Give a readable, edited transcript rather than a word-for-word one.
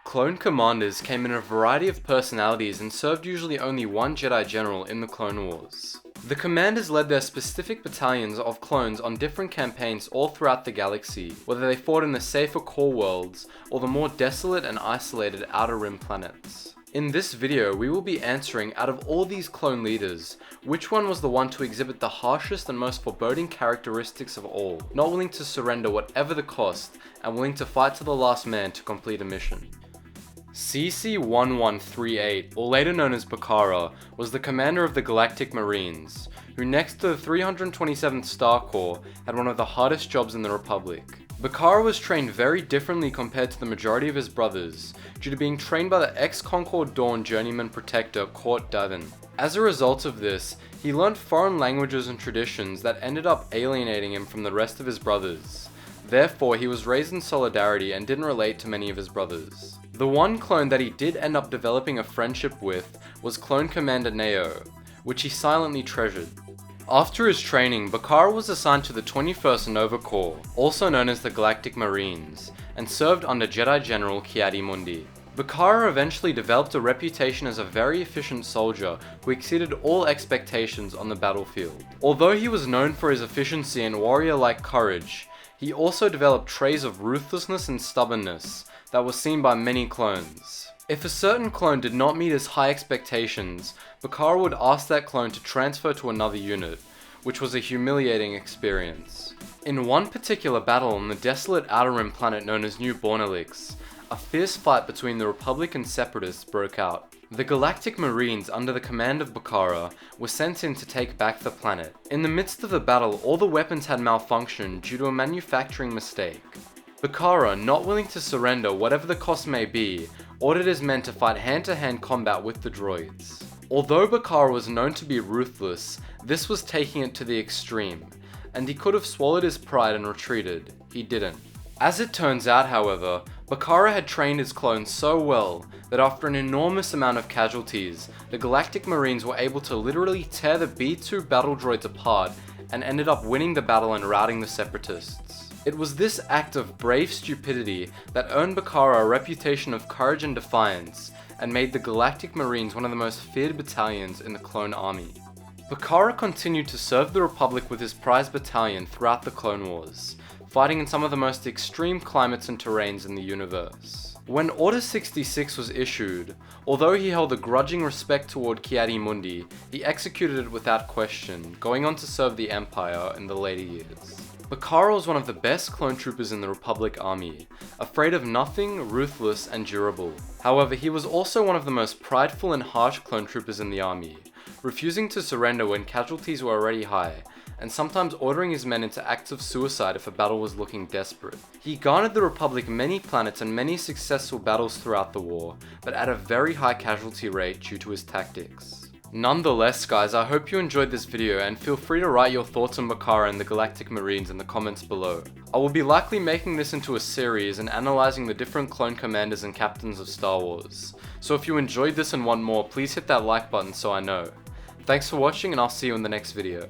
Clone commanders came in a variety of personalities and served usually only one Jedi General in the Clone Wars. The commanders led their specific battalions of clones on different campaigns all throughout the galaxy, whether they fought in the safer core worlds or the more desolate and isolated Outer Rim planets. In this video, we will be answering, out of all these clone leaders, which one was the one to exhibit the harshest and most foreboding characteristics of all, not willing to surrender whatever the cost, and willing to fight to the last man to complete a mission. CC-1138, or later known as Bakara, was the commander of the Galactic Marines, who next to the 327th Star Corps had one of the hardest jobs in the Republic. Bakara was trained very differently compared to the majority of his brothers, due to being trained by the ex-Concord Dawn journeyman protector Court Davin. As a result of this, he learned foreign languages and traditions that ended up alienating him from the rest of his brothers. Therefore, he was raised in solidarity and didn't relate to many of his brothers. The one clone that he did end up developing a friendship with was Clone Commander Neo, which he silently treasured. After his training, Bakara was assigned to the 21st Nova Corps, also known as the Galactic Marines, and served under Jedi General Ki-Adi-Mundi. Bakara eventually developed a reputation as a very efficient soldier who exceeded all expectations on the battlefield. Although he was known for his efficiency and warrior-like courage, he also developed traits of ruthlessness and stubbornness that was seen by many clones. If a certain clone did not meet his high expectations, Bakara would ask that clone to transfer to another unit, which was a humiliating experience. In one particular battle on the desolate Outer Rim planet known as New Bornelix, a fierce fight between the Republic and Separatists broke out. The Galactic Marines, under the command of Bakara, were sent in to take back the planet. In the midst of the battle, all the weapons had malfunctioned due to a manufacturing mistake. Bakara, not willing to surrender whatever the cost may be, ordered his men to fight hand-to-hand combat with the droids. Although Bakara was known to be ruthless, this was taking it to the extreme, and he could have swallowed his pride and retreated. He didn't. As it turns out, however, Bakara had trained his clones so well that after an enormous amount of casualties, the Galactic Marines were able to literally tear the B-2 battle droids apart and ended up winning the battle and routing the Separatists. It was this act of brave stupidity that earned Bakara a reputation of courage and defiance, and made the Galactic Marines one of the most feared battalions in the Clone Army. Bakara continued to serve the Republic with his prized battalion throughout the Clone Wars, fighting in some of the most extreme climates and terrains in the universe. When Order 66 was issued, although he held a grudging respect toward Ki-Adi-Mundi, he executed it without question, going on to serve the Empire in the later years. Bakara was one of the best clone troopers in the Republic Army, afraid of nothing, ruthless, and durable. However, he was also one of the most prideful and harsh clone troopers in the army, refusing to surrender when casualties were already high, and sometimes ordering his men into acts of suicide if a battle was looking desperate. He garnered the Republic many planets and many successful battles throughout the war, but at a very high casualty rate due to his tactics. Nonetheless guys, I hope you enjoyed this video, and feel free to write your thoughts on Bakara and the Galactic Marines in the comments below. I will be likely making this into a series and analysing the different clone commanders and captains of Star Wars, so if you enjoyed this and want more, please hit that like button so I know. Thanks for watching, and I'll see you in the next video.